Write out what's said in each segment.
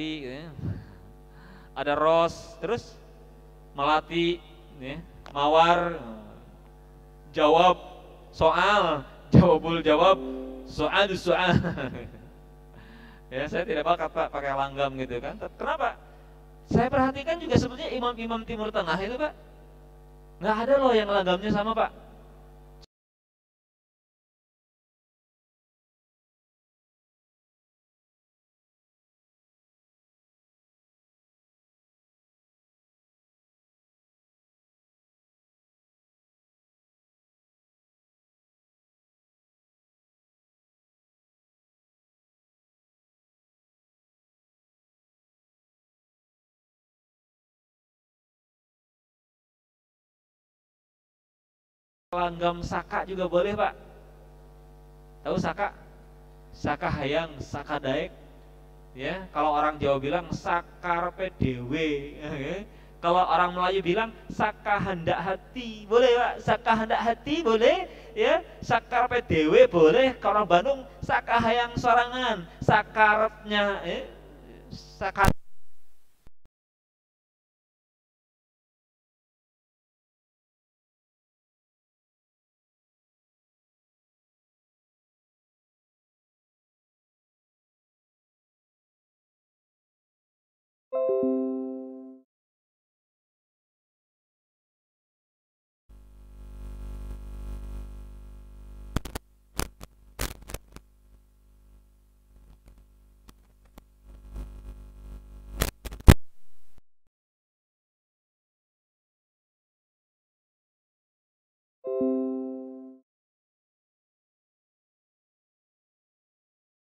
ya. Ada ros, terus melati, ya. Mawar, jawab soal, jawabul jawab, soal soal. Ya saya tidak bakat Pak pakai langgam gitu kan. Kenapa? Saya perhatikan juga sebetulnya imam-imam Timur Tengah itu Pak, nggak ada loh yang lagam sama Pak. Langgam saka juga boleh Pak. Tahu saka? Saka hayang, saka daek. Ya, kalau orang Jawa bilang sakarpe dewe. Kalau orang Melayu bilang saka hendak hati, boleh Pak. Saka hendak hati boleh, ya. Sakarpe dewe boleh. Kalau orang Bandung saka hayang sorangan, sakarepnya saka.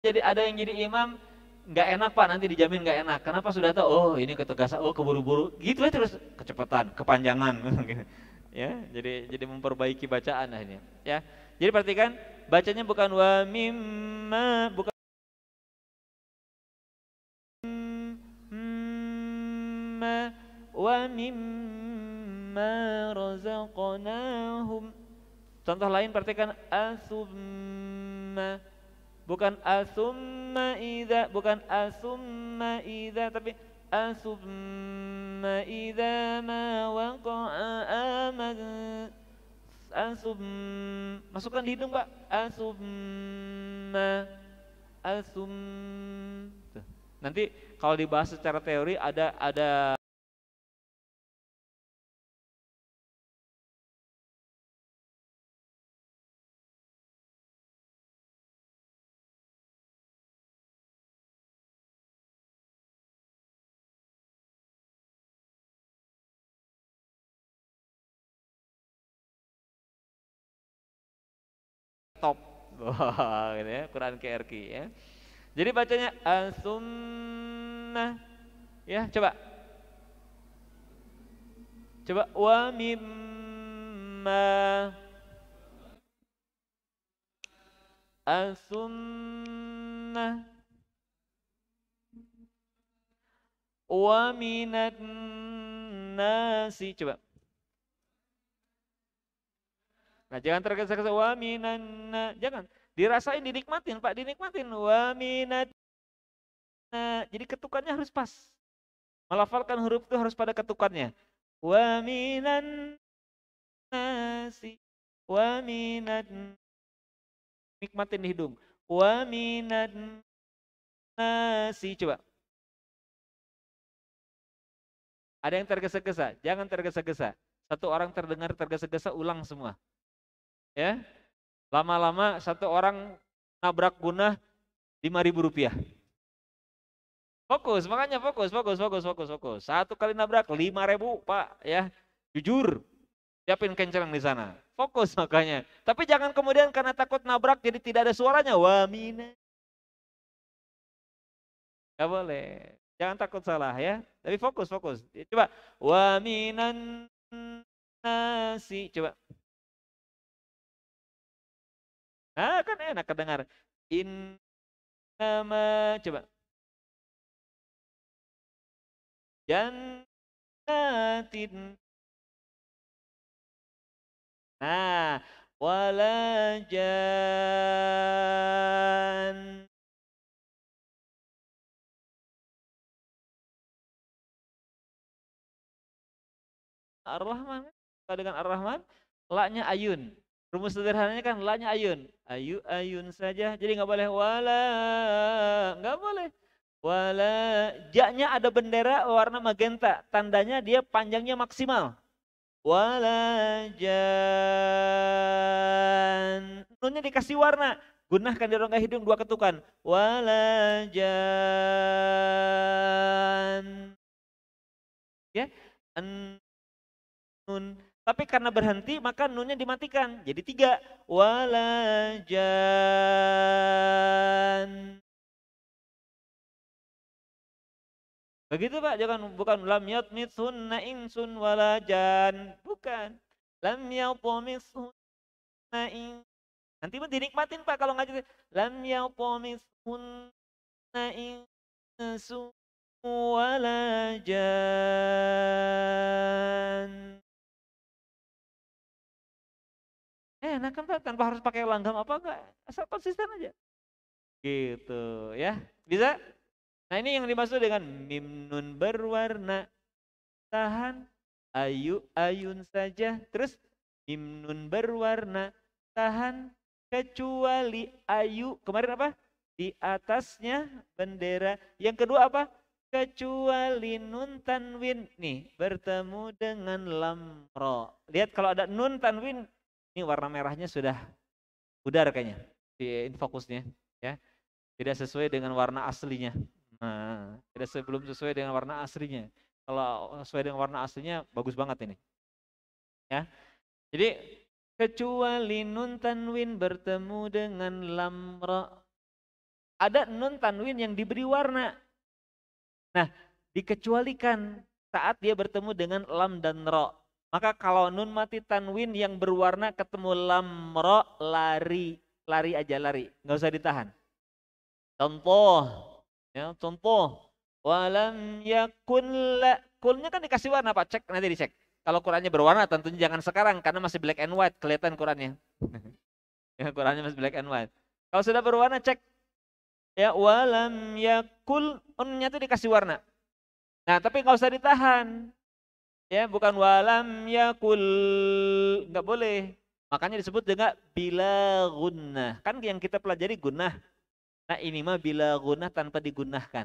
Jadi ada yang jadi imam nggak enak Pak, nanti dijamin nggak enak. Kenapa? Sudah tahu, oh ini ketegasan, oh keburu-buru, gitu ya, terus kecepatan, kepanjangan, gitu. Ya, jadi memperbaiki bacaan akhirnya. Ya, jadi perhatikan bacanya bukan wa mimma, bukan mimma, wa mimma razaqnahum. Contoh lain perhatikan asumma. Bukan asumma idza, bukan asumma idza, tapi asumma idza ma waqa'a amad. Asum, masukkan di hidung Pak. Asumma, asum. Tuh. Nanti kalau dibahas secara teori ada top. Wah, gitu ya, Quran KRQ ya. Jadi bacanya asumma. Ya, coba. Coba wa mimma asumma wa minat nasi, coba. Nah, jangan tergesa-gesa wa minan, jangan. Dirasain, dinikmatin Pak, dinikmatin wa minat. Jadi ketukannya harus pas. Melafalkan huruf itu harus pada ketukannya. Wa minan nasi, wa minat, nikmatin di hidung. Wa minan nasi, coba. Ada yang tergesa-gesa, jangan tergesa-gesa. Satu orang terdengar tergesa-gesa, ulang semua. Ya, lama-lama satu orang nabrak guna 5.000 rupiah. Fokus, makanya fokus, fokus, fokus, fokus, fokus. Satu kali nabrak 5.000 Pak, ya. Jujur, siapin kencang di sana. Fokus makanya. Tapi jangan kemudian karena takut nabrak jadi tidak ada suaranya. Wah, mina. Gak boleh. Jangan takut salah ya. Tapi fokus, fokus. Coba. Wa minan nasi. Coba. Nah, kan enak kedengar. In nama, coba. Jannatin. Nah, wala jan. Ar-Rahman. Suka dengan Ar-Rahman, la-nya ayun. Rumus sederhananya kan la-nya ayun. Ayu ayun saja. Jadi nggak boleh wala, nggak boleh. Wala, ja-nya ada bendera warna magenta. Tandanya dia panjangnya maksimal. Wala jan. Nunnya dikasih warna. Gunahkan di rongga hidung 2 ketukan. Wala jan. Ya, nun. Tapi karena berhenti maka nunnya dimatikan. Jadi 3. Wala jan. Begitu Pak, jangan bukan lam yatmitsunna insun wala jan. Bukan. Lam yatmitsunna in. Nanti mah dinikmatin Pak kalau ngaji. Lam yatmitsunna insun wala jan. Enak kan Pak, tanpa harus pakai langgam apa enggak. Asal konsisten aja. Gitu ya. Bisa? Nah ini yang dimaksud dengan mim nun berwarna. Tahan, ayu ayun saja. Terus mim nun berwarna. Tahan, kecuali ayu. Kemarin apa? Di atasnya bendera. Yang kedua apa? Kecuali nun tanwin. Nih bertemu dengan lam ro. Lihat kalau ada nun tanwin. Ini warna merahnya sudah pudar kayaknya. Di infokusnya. Ya. Tidak sesuai dengan warna aslinya. Nah, belum sesuai dengan warna aslinya. Kalau sesuai dengan warna aslinya bagus banget ini. Ya. Jadi kecuali nun tanwin bertemu dengan lam ra. Ada nun tanwin yang diberi warna. Nah, dikecualikan saat dia bertemu dengan lam dan ra. Maka kalau nun mati tanwin yang berwarna ketemu lam ra, lari, lari aja lari, nggak usah ditahan. Contoh, ya contoh, walam yakun la, kunnya kan dikasih warna Pak, cek nanti dicek. Kalau Qurannya berwarna tentunya jangan sekarang karena masih black and white kelihatan Qurannya. Ya Qurannya masih black and white. Kalau sudah berwarna cek, ya walam yakul, unnya itu dikasih warna. Nah tapi nggak usah ditahan, ya bukan walam yakul, nggak boleh. Makanya disebut dengan bila gunnah. Kan yang kita pelajari gunnah. Nah ini mah bila gunnah tanpa digunakan.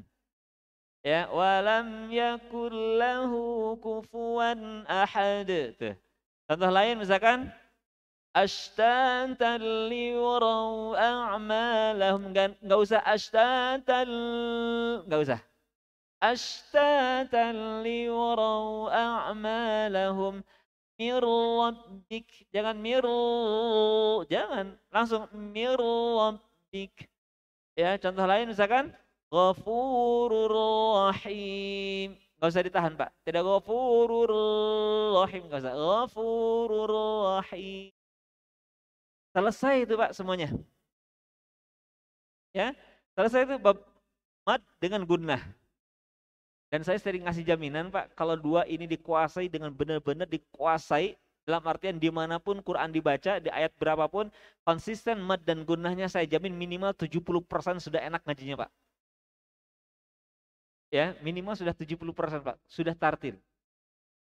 Ya walam yakul lahu kufuwan ahad. Tuh. Contoh lain misalkan ashtatan liwaraw a'malahum, enggak usah ashtatan, enggak usah. Ashtatan liwaraw a'malahum mir rabbik, jangan mir, jangan langsung mir rabbik. Ya, contoh lain misalkan Ghafurur Rahim. Enggak usah ditahan, Pak. Tidak Ghafurur Rahim, enggak usah. Ghafurur Rahim. Selesai itu, Pak, semuanya. Ya. Selesai itu bab mad dengan gunnah. Dan saya sering ngasih jaminan, Pak, kalau dua ini dikuasai dengan benar-benar dikuasai, dalam artian dimanapun Quran dibaca, di ayat berapapun, konsisten mad dan gunnahnya saya jamin minimal 70% sudah enak ngajinya Pak. Ya, minimal sudah 70% Pak, sudah tartil.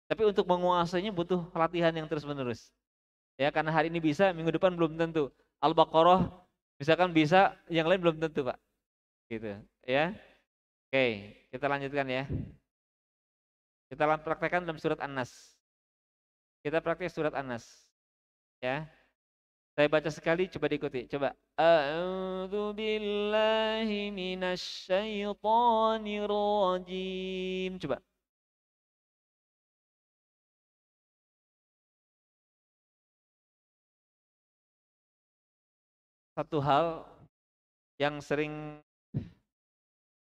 Tapi untuk menguasainya butuh latihan yang terus-menerus. Ya, karena hari ini bisa, minggu depan belum tentu. Al-Baqarah misalkan bisa, yang lain belum tentu Pak. Gitu, ya. Oke, kita lanjutkan ya. Kita praktekkan dalam surat An-Nas. Kita praktek surat An-Nas. Ya. Saya baca sekali, coba diikuti. Coba. A'udzu billahi minasyaitonir rajim. Coba. Satu hal yang sering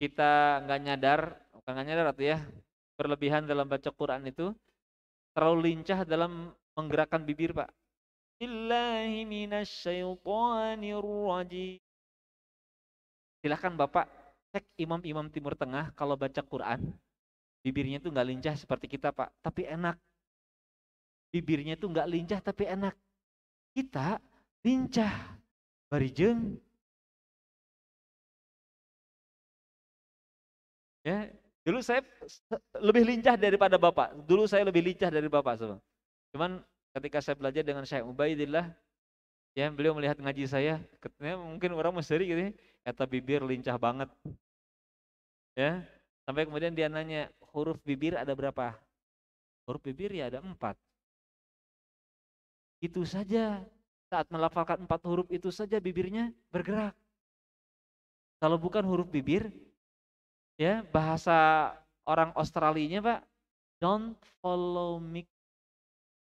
kita nggak nyadar, bukan nggak nyadar atau ya, berlebihan dalam baca Quran itu terlalu lincah dalam menggerakkan bibir, Pak. Billahi minasyaitonir rajim. Silahkan Bapak cek imam-imam Timur Tengah kalau baca Quran, bibirnya itu nggak lincah seperti kita Pak, tapi enak. Bibirnya itu nggak lincah tapi enak. Kita lincah, barijeng. Ya, Dulu saya lebih lincah daripada Bapak. Dulu saya lebih lincah dari Bapak. Cuman ketika saya belajar dengan Syekh Ubaidillah, ya beliau melihat ngaji saya, katanya mungkin orang Mesiri gitu ya, kata bibir lincah banget. Ya, sampai kemudian dia nanya, huruf bibir ada berapa? Huruf bibir ya ada 4. Itu saja, saat melafalkan 4 huruf itu saja bibirnya bergerak. Kalau bukan huruf bibir, ya bahasa orang Australianya Pak, don't follow me.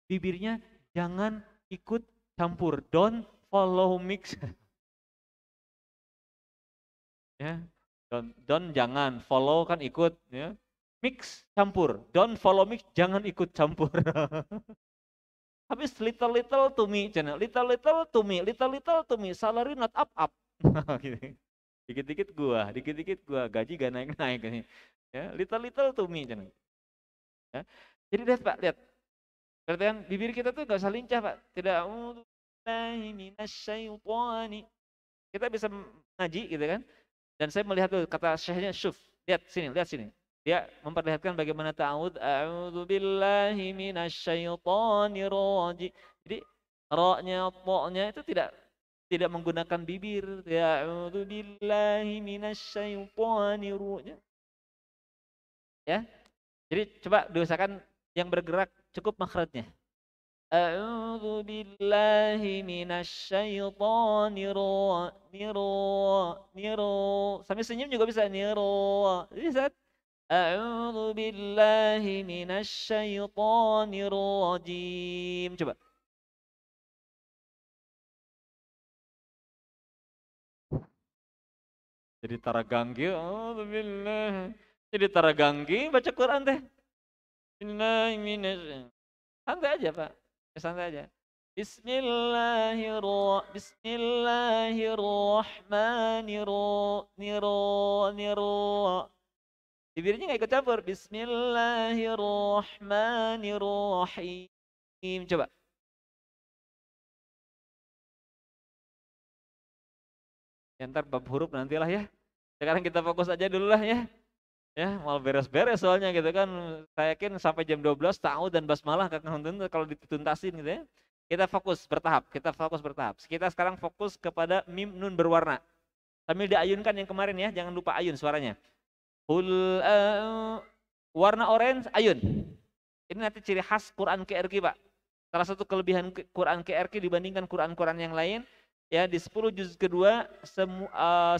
Bibirnya jangan ikut campur, don't follow mix. Ya, don't jangan, follow kan ikut, ya. Mix campur, don't follow mix, jangan ikut campur. Habis little little to me, channel little little to me, little little to me, salary not up up. Gitu. Dikit-dikit gua, gaji gak naik-naik ini. Ya, little little to me, channel. Ya. Jadi lihat Pak, lihat. Perhatikan bibir kita tuh gak usah lincah Pak. Tidak kita bisa ngaji gitu kan. Dan saya melihat tuh kata syekhnya syuf. Lihat sini. Dia memperlihatkan bagaimana a'udzu billahi minasyaitonir rajim. Jadi ra-nya, ta-nya itu tidak menggunakan bibir. A'udzu billahi minasyaitonir rajim. Ya. Jadi coba diusahakan yang bergerak cukup makhrajnya. A'udzu billahi minasyaitonir sambil senyum juga bisa bisa. A'udzu billahi minasyaitonir rajim. Coba. Jadi taraganggi, a'udzu billahi. Jadi taraganggi baca Quran teh. Santai aja Pak, santai aja. Bismillahirrahmanirrahim. Bibirnya nggak ikut campur. Bismillahirrahmanirrahim. Coba. Ya, ntar bab huruf nantilah ya. Sekarang kita fokus aja dulu lah ya. Ya, mau beres-beres soalnya gitu kan. Saya yakin sampai jam 12 ta'awud dan basmalah kalau dituntasin gitu ya. Kita fokus bertahap. Kita sekarang fokus kepada mim nun berwarna. Sambil diayunkan yang kemarin ya, jangan lupa ayun suaranya. Warna orange ayun. Ini nanti ciri khas Quran KRQ Pak. Salah satu kelebihan Quran KRQ dibandingkan Quran-Quran yang lain, ya di 10 juz kedua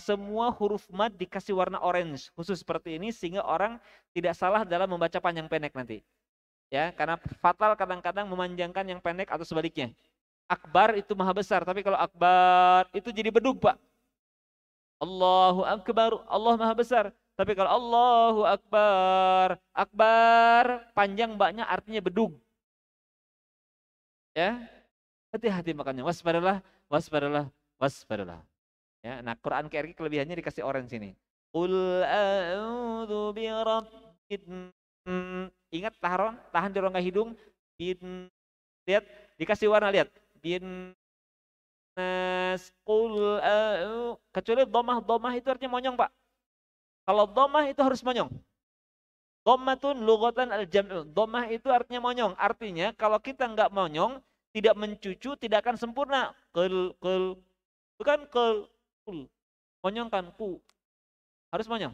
semua huruf mad dikasih warna orange khusus seperti ini sehingga orang tidak salah dalam membaca panjang pendek nanti. Ya, karena fatal kadang-kadang memanjangkan yang pendek atau sebaliknya. Akbar itu maha besar, tapi kalau akbar itu jadi bedug, Pak. Allahu akbar, Allah maha besar. Tapi kalau Allahu akbar, akbar panjang banyak artinya bedug. Ya. Hati-hati makanya, waspadalah. Ya, nah Quran KRI kelebihannya dikasih orange sini. Qul a'udzu birabbin. Ingat tahan di rongga hidung. Lihat, dikasih warna, lihat. Bin nas qul kecuali dhammah itu artinya monyong, Pak. Kalau dhammah itu harus monyong. Dhammatun lughatan al-jam'u. Dhammah itu artinya monyong. Artinya kalau kita enggak monyong, tidak mencucu, tidak akan sempurna. Bukan kul. Monyong kan ku. Harus monyong.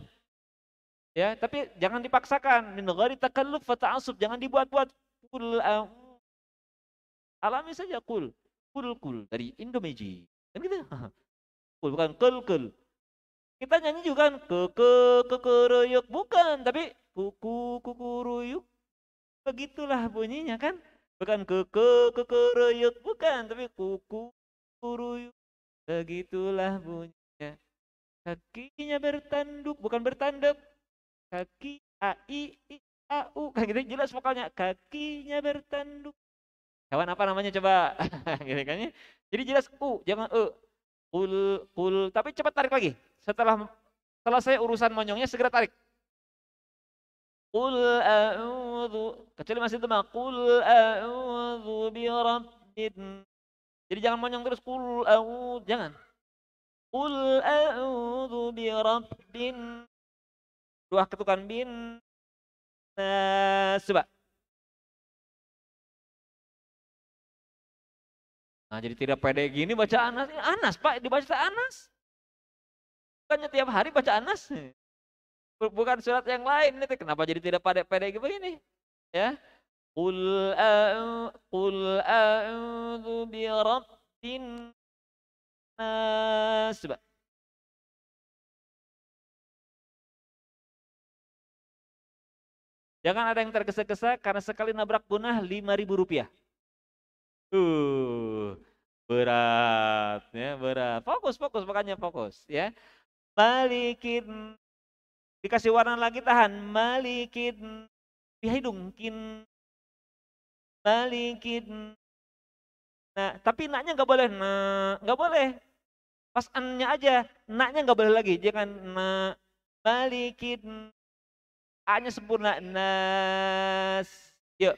Ya, tapi jangan dipaksakan. Min ghairi takalluf fa ta'assub, jangan dibuat-buat. Kul alami saja kul dari Indomagic. Kan gitu. Kul bukan kul. Kita nyanyi juga kan kekeruyuk bukan, tapi kukuruyuk. Begitulah bunyinya kan? Bukan kekeruyuk bukan, tapi kukuruyuk. Begitulah bunyinya. Kakinya bertanduk, bukan bertanduk. Kaki a i a u kan gitu jelas vokalnya. Kakinya bertanduk. Hewan apa namanya coba? Gitu kan ya. Jadi jelas u, jangan e. Kul, tapi cepat tarik lagi. Setelah selesai urusan monyongnya segera tarik. Qul a'udzu, kecuali masih itu mah qul a'udzu birabbin. Jadi jangan monyong terus qul a'udzu, jangan. Qul a'udzu birabbin Dua ketukan bin nas. Coba. Nah, jadi tidak pede gini baca Anas. Anas, Pak, dibaca Anas. Bukannya tiap hari baca Anas. Bukan surat yang lain itu. Kenapa jadi tidak pede-pede begini? Ya. Qul a'udzu bi rabbin nas. Coba. Jangan ada yang tergesa-gesa karena sekali nabrak punah Rp5.000. Uh, berat ya, berat. Fokus, fokus, makanya fokus ya. Malikin, dikasih warna lagi, tahan. Malikin di hidung, kin, malikin. Nah, tapi naknya nggak boleh, nah, nggak boleh. Pas annya aja, naknya nggak boleh lagi. Jangan nah, malikin. A-nya sempurna. Nas. Yuk.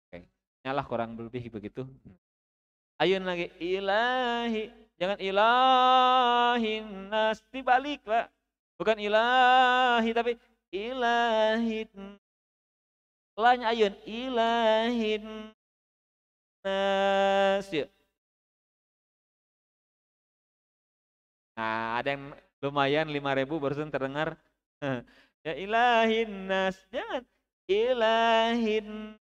Oke. Nyalah kurang lebih begitu. Ayun lagi. Ilahi. Jangan ilahin nas. Dibalik, Pak. Bukan ilahi, tapi ilahin. Lanya ayun. Ilahin nas. Yuk. Nah, ada yang lumayan 5.000 barusan terdengar. Ya ilahin nas. Jangan. Ilahin.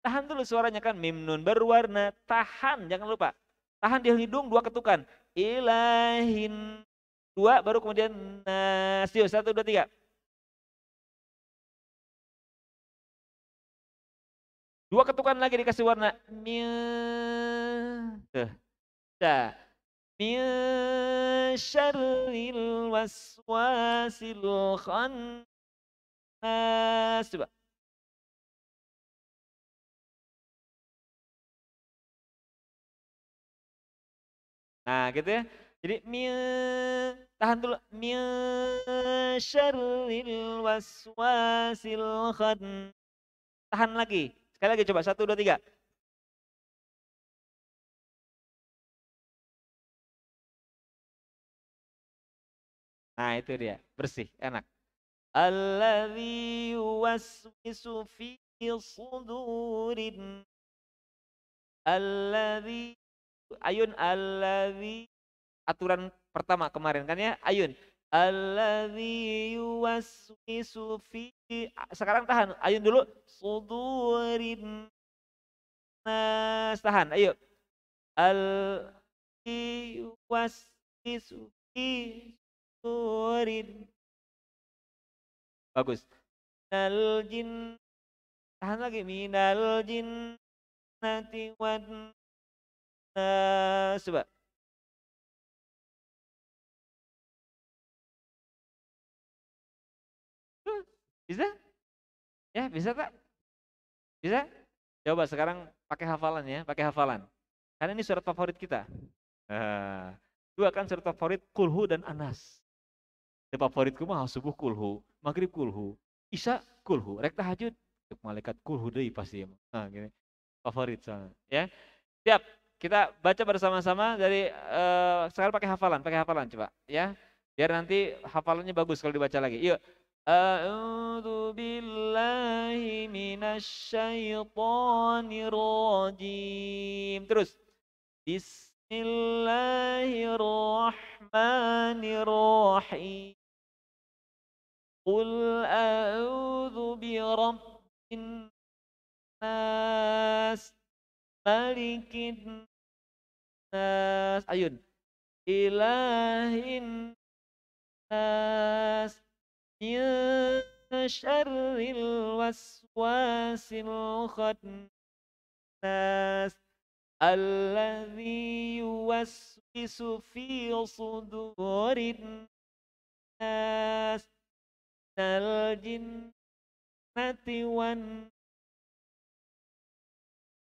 Tahan dulu suaranya kan. Mim nun berwarna. Tahan. Jangan lupa. Tahan di hidung dua ketukan. Ilahin. Dua baru kemudian nas. Yuk, 1, 2, 3. Dua ketukan lagi dikasih warna. Tuh. Nah. Min syarril waswasil khannas. Coba. Nah, gitu ya. Jadi tahan dulu. Min syarril waswasil khannas. Tahan lagi. Sekali lagi coba. 1, 2, 3. Nah, itu dia. Bersih, enak. Alladzi yuwaswisu fi sudurin. Alladzi, ayun alladzi, aturan pertama kemarin kan ya, ayun. Alladzi yuwaswisu fi, sekarang tahan, ayun dulu. Sudurin nas, tahan, ayo. Alladzi yuwaswisu fi sudurin. Bagus. Minal jin, tahan lagi. Minal jin nanti wan nas. Coba. Bisa? Ya, bisa tak? Bisa? Coba sekarang pakai hafalan ya, pakai hafalan. Karena ini surat favorit kita. Nah, dua kan surat favorit Kulhu dan Anas. Yang favoritku mah subuh Kulhu, maghrib Kulhu, isya Kulhu, rek tahajud, malaikat Kulhu deui pasti. Nah, gini. Favorit soalnya. Ya, siap. Kita baca bersama-sama dari sekarang pakai hafalan coba ya. Biar nanti hafalannya bagus kalau dibaca lagi. Yuk. A'udzu billahi minasyaitonir rajim. Terus. Bismillahirrahmanirrahim. Qul a'udzu birabbin nas, malikin nas, ayun. Ilahin nas, min syarril waswasil khannas, alladzi yuwaswisu fi sudurin nas, minal jinnati wan.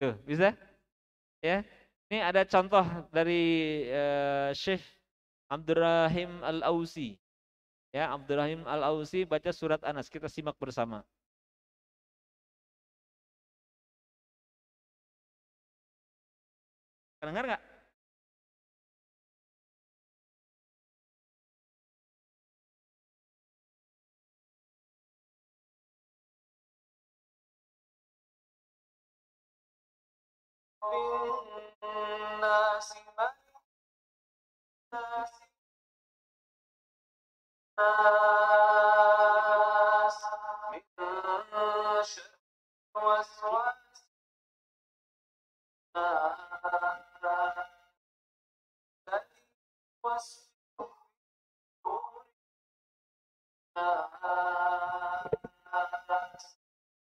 Tuh, bisa? Ya. Ini ada contoh dari Syekh Abdurrahim Al-Ausi. Ya, Abdurrahim Al-Ausi baca surat Anas. Kita simak bersama. Dengar nggak? الناس ملك الناس من شر الوسواس الذي يوسوس في صدور الناس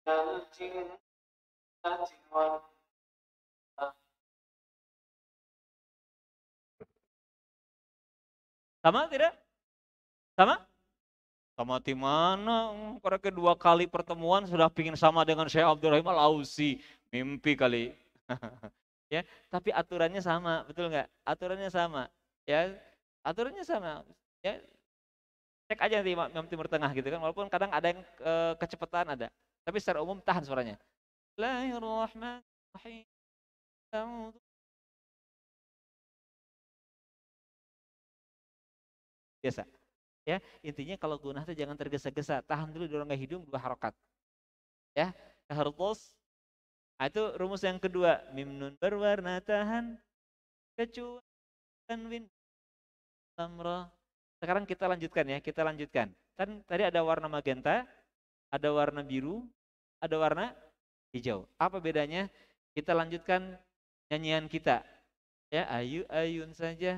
من الجنة والناس. Sama tidak? Sama? Sama di mana? Karena kedua kali pertemuan sudah pingin sama dengan Syekh Abdurrahim Al-Ausi. Mimpi kali. Ya, tapi aturannya sama, betul nggak? Aturannya sama. Ya, aturannya sama. Ya, cek aja nanti Imam Timur Tengah gitu kan. Walaupun kadang ada yang kecepatan ada. Tapi secara umum tahan suaranya. Bismillahirrahmanirrahim. Biasa. Ya, intinya kalau gunah itu jangan tergesa-gesa, tahan dulu dorongnya hidung 2 harokat. Ya, harus. Nah, itu rumus yang kedua, mim nun berwarna tahan kecuali tanwin lamra. Sekarang kita lanjutkan ya, kita lanjutkan. Kan tadi ada warna magenta, ada warna biru, ada warna hijau. Apa bedanya? Kita lanjutkan nyanyian kita. Ya, ayu ayun saja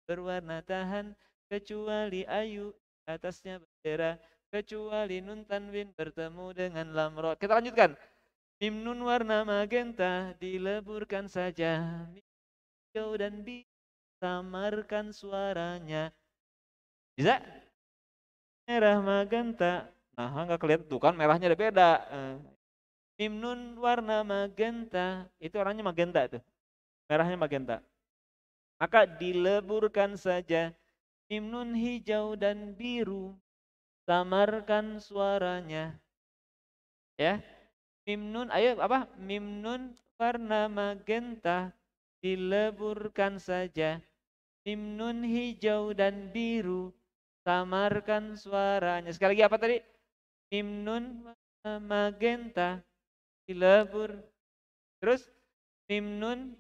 berwarna tahan kecuali ayu atasnya bendera kecuali nun tanwin bertemu dengan lamro. Kita lanjutkan. Mim nun warna magenta dileburkan saja. Hijau dan biru samarkan suaranya. Bisa? Merah magenta. Nah, enggak kelihatan tuh kan merahnya ada beda. Mim nun warna magenta, itu orangnya magenta tuh. Merahnya magenta. Maka dileburkan saja. Mim nun hijau dan biru, samarkan suaranya. Ya, mim nun, ayo apa? Mim nun warna magenta, dileburkan saja. Mim nun hijau dan biru, samarkan suaranya. Sekali lagi apa tadi? Mim nun warna magenta, dilebur. Terus mim nun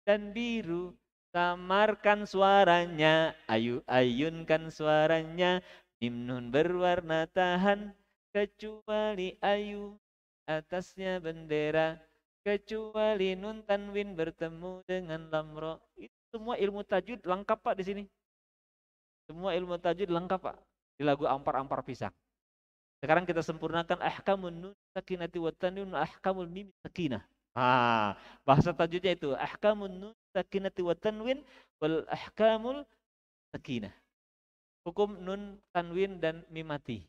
dan biru, samarkan suaranya, ayu-ayunkan suaranya, mim nun berwarna tahan, kecuali ayu, atasnya bendera, kecuali nun tanwin bertemu dengan lamro. Itu semua ilmu tajwid lengkap Pak di sini. Semua ilmu tajwid lengkap Pak di lagu Ampar-Ampar Pisang. Sekarang kita sempurnakan ahkamun nun sakinati wa tanwin ahkamul mim sakinah. Bahasa tajwidnya itu ahkamun nun sakinati wa tanwin wal ahkamul sakinah. Hukum nun tanwin dan mimati.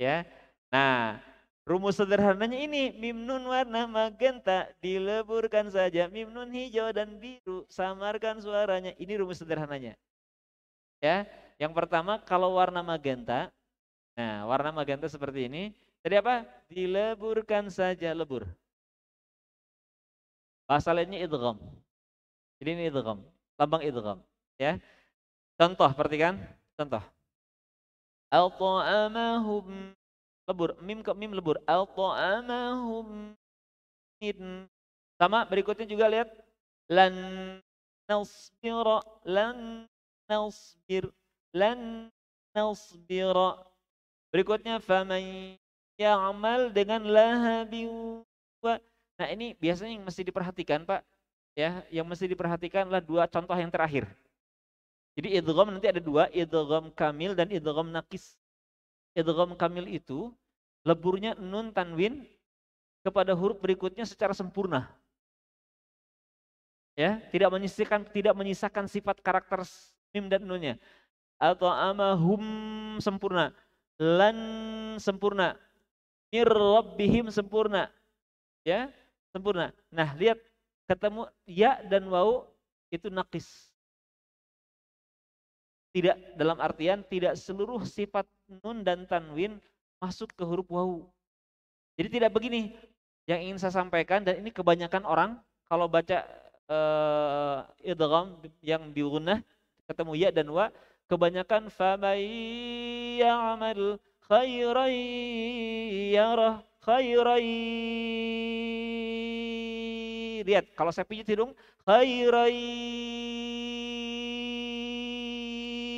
Ya. Nah, rumus sederhananya ini, mim nun warna magenta dileburkan saja, mim nun hijau dan biru samarkan suaranya. Ini rumus sederhananya. Ya. Yang pertama kalau warna magenta, nah warna magenta seperti ini. Tadi apa? Dileburkan saja, lebur. Bahasa lainnya idgham. Jadi ini idgham, lambang idgham, ya. Contoh, perhatikan, contoh. Al-ta'amahum, lebur, mim ke mim lebur. Al-ta'amahum min. Sama berikutnya juga lihat. Lan nasbira, lan nasbir, lan nasbira. Berikutnya faman ya'mal dengan lahabi wa. Nah, ini biasanya yang mesti diperhatikan, Pak. Ya, yang mesti diperhatikan adalah 2 contoh yang terakhir. Jadi idgham nanti ada 2, idgham kamil dan idgham nakis. Idgham kamil itu leburnya nun tanwin kepada huruf berikutnya secara sempurna. Ya, tidak menyisakan sifat karakter mim dan nunnya. Atau amahum sempurna, lan sempurna, mir rabbihim sempurna. Ya, sempurna. Nah, lihat ketemu ya dan wau itu nakis. Tidak, dalam artian tidak seluruh sifat nun dan tanwin masuk ke huruf wau. Jadi tidak begini yang ingin saya sampaikan, dan ini kebanyakan orang kalau baca idgham yang bigunah ketemu ya dan wa, kebanyakan famay ya'mal khairan yarah khairan Lihat, kalau saya pijit hidung, khairai.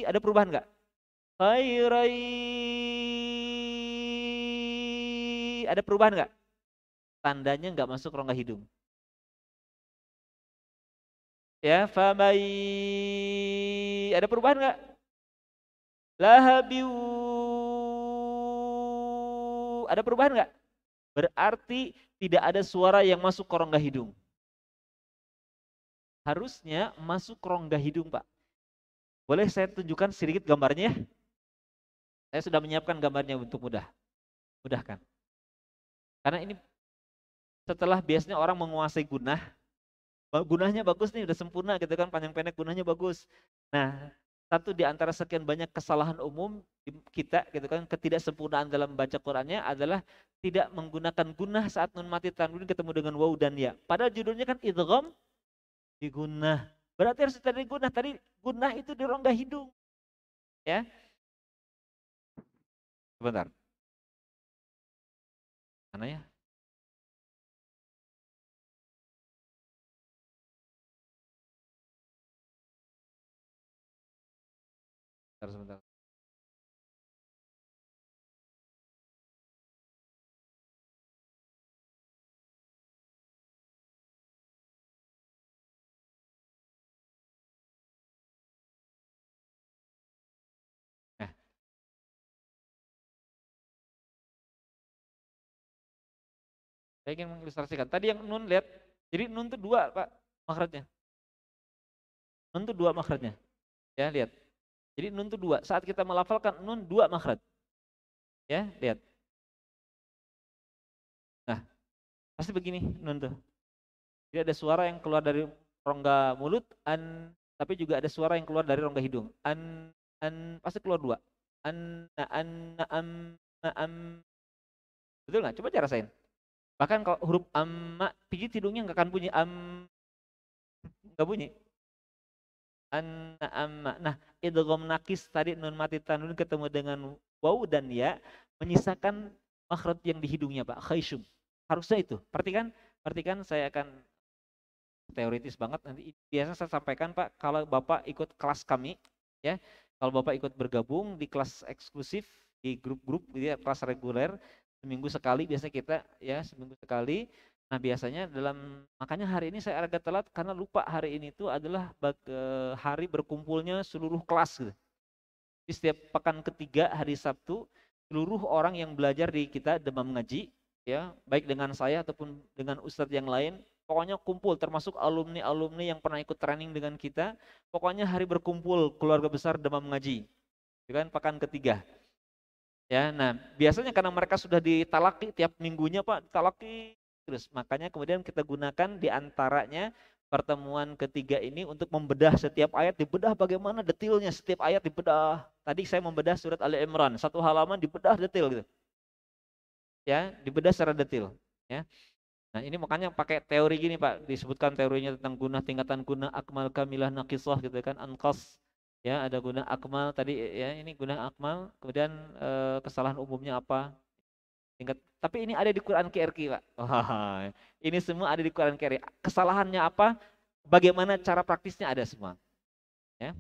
Ada perubahan nggak? Khairai. Ada perubahan nggak? Tandanya nggak masuk rongga hidung. Ya, famai. Ada perubahan nggak? Lahabiu. Ada perubahan nggak? Berarti tidak ada suara yang masuk ke rongga hidung. Harusnya masuk ke rongga hidung, Pak. Boleh saya tunjukkan sedikit gambarnya ya? Saya sudah menyiapkan gambarnya untuk mudahkan. Karena ini setelah biasanya orang menguasai gunah, gunahnya bagus nih, udah sempurna gitu kan, panjang pendek gunahnya bagus. Nah, satu di antara sekian banyak kesalahan umum kita gitu kan, ketidaksempurnaan dalam baca Qur'annya adalah tidak menggunakan gunah saat nun mati tanwin ketemu dengan waw dan ya. Padahal judulnya kan idgham di gunah. Berarti harus tadi gunah. Tadi gunah itu di rongga hidung. Ya. Sebentar. Mana ya? Sebentar. Nah, saya ingin mengilustrasikan. Tadi yang nun lihat, jadi nun itu dua Pak makhrajnya. Nun itu dua makhrajnya. Ya, lihat. Jadi nun itu dua. Saat kita melafalkan nun dua makhraj. Ya, lihat. Nah, pasti begini nun tuh. Jadi ada suara yang keluar dari rongga mulut, tapi juga ada suara yang keluar dari rongga hidung. Pasti keluar dua. Am. Betul nggak? Coba cara rasain. Bahkan kalau huruf amma, pijit hidungnya nggak akan bunyi nggak bunyi. Amma. Nah, idgham nakis tadi nun mati tanwin ketemu dengan waw dan ya menyisakan makhraj yang di hidungnya, Pak. Khaisyum. Harusnya itu. Perhatikan saya akan teoritis banget nanti. Biasa saya sampaikan, Pak, kalau Bapak ikut kelas kami ya, kalau Bapak ikut bergabung di kelas eksklusif di grup-grup gitu ya, kelas reguler seminggu sekali biasanya kita ya, seminggu sekali. Nah, biasanya makanya hari ini saya agak telat karena lupa hari ini itu adalah hari berkumpulnya seluruh kelas gitu. Di setiap pekan ketiga hari Sabtu, seluruh orang yang belajar di kita Demam Ngaji ya, baik dengan saya ataupun dengan ustadz yang lain, pokoknya kumpul termasuk alumni-alumni yang pernah ikut training dengan kita. Pokoknya hari berkumpul keluarga besar Demam Ngaji. Itu kan pekan ketiga. Ya, nah biasanya karena mereka sudah ditalaki tiap minggunya Pak, ditalaki terus. Makanya kemudian kita gunakan di antaranya pertemuan ketiga ini untuk membedah setiap ayat, dibedah bagaimana detailnya setiap ayat dibedah. Tadi saya membedah surat Ali Imran, satu halaman dibedah detail gitu. Ya, dibedah secara detail, ya. Nah, ini makanya pakai teori gini, Pak, disebutkan teorinya tentang gunah, tingkatan gunah, akmal, kamilah, naqisah gitu kan, anqas. Ya, ada gunah akmal tadi ya, ini gunah akmal, kemudian kesalahan umumnya apa? Tapi ini ada di Quran KRQ, Pak. Wah, ini semua ada di Quran KRQ. Kesalahannya apa? Bagaimana cara praktisnya ada semua. Ya.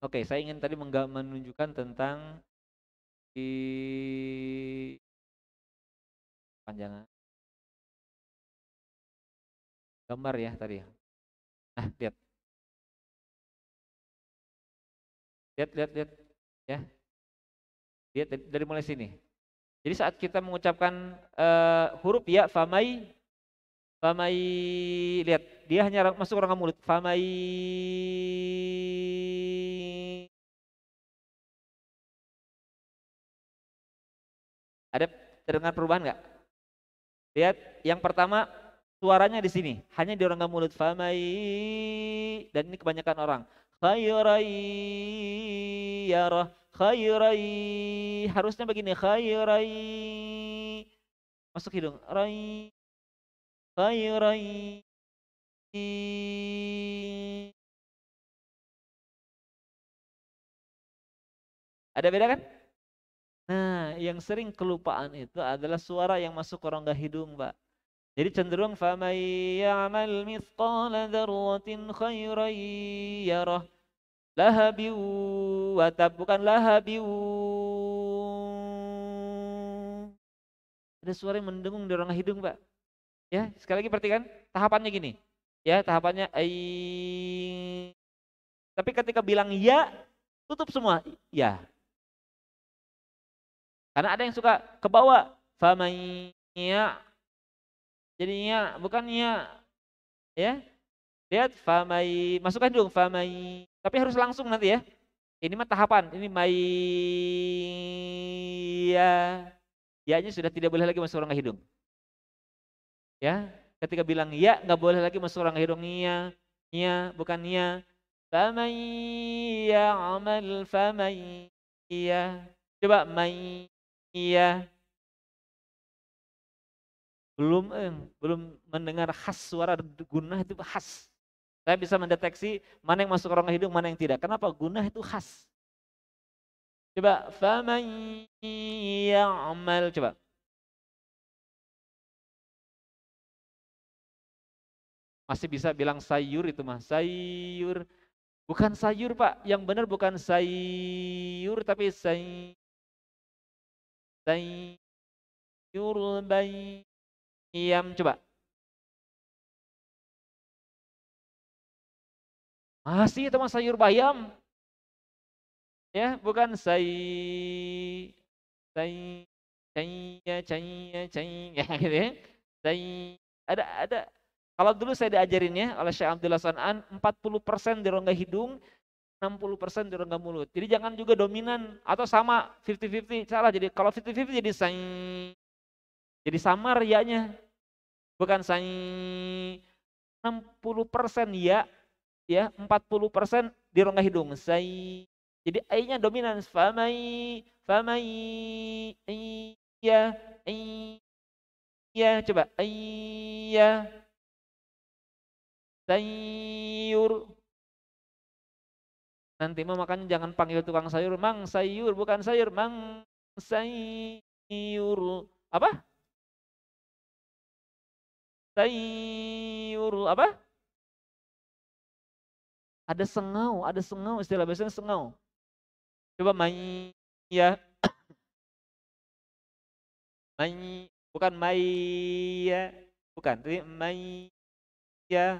Oke, saya ingin tadi menunjukkan tentang di panjangan gambar ya tadi. Nah, lihat. Lihat. Ya. Lihat dari mulai sini. Jadi saat kita mengucapkan huruf ya, famai, lihat dia hanya masuk rongga mulut. Famai, ada terdengar perubahan nggak? Lihat yang pertama suaranya di sini, hanya di rongga mulut. Famai, dan ini kebanyakan orang. Khairai yarah, khairai, harusnya begini, khairai, masuk hidung, rai, khairai. Ada beda kan? Nah, yang sering kelupaan itu adalah suara yang masuk ke rongga hidung, Pak. Jadi cenderung faman ya'mal mithqala dzarratin khairan yarah. Lahabiu watab bukan lahabiu. Ada suara yang mendengung di rongga hidung, Pak. Ya, sekali lagi perhatikan tahapannya gini. Ya, tahapannya ai. Tapi ketika bilang ya, tutup semua. Ya. Karena ada yang suka ke bawah. Faman ya. Jadinya bukannya ya. Lihat famai, masukkan dong famai. Tapi harus langsung nanti ya. Ini mah tahapan. Ini mai ya. Ya-nya sudah tidak boleh lagi masuk rongga hidung. Ya, ketika bilang ya nggak boleh lagi masuk rongga hidung. Nia, bukan nia. Famai ya'mal famai ya. Coba mai ya. Belum mendengar khas suara gunah itu khas. Saya bisa mendeteksi mana yang masuk rongga hidung, mana yang tidak. Kenapa? Gunah itu khas. Coba faman ya'mal, coba. Masih bisa bilang sayur itu mah. Sayur. Bukan sayur, Pak. Yang benar bukan sayur tapi sayur bayam, coba. Masih itu mah sayur bayam. Ya, bukan say ya gitu ya. Ada kalau dulu saya diajarinnya oleh Syekh Abdullah San'an 40% di rongga hidung, 60% di rongga mulut. Jadi jangan juga dominan atau sama 50-50, salah. Jadi kalau 50-50 jadi samar ya-nya. Bukan 60% ya 40% di rongga hidung. Jadi ai-nya dominan. Famai iya iya coba iya sayur. Nanti mah makanya jangan panggil tukang sayur, Mang sayur, bukan sayur, Mang sayur. Apa? Sayur apa? Ada sengau istilah bahasanya sengau. Coba mai ya, mai bukan mai ya, bukan, tapi mai ya.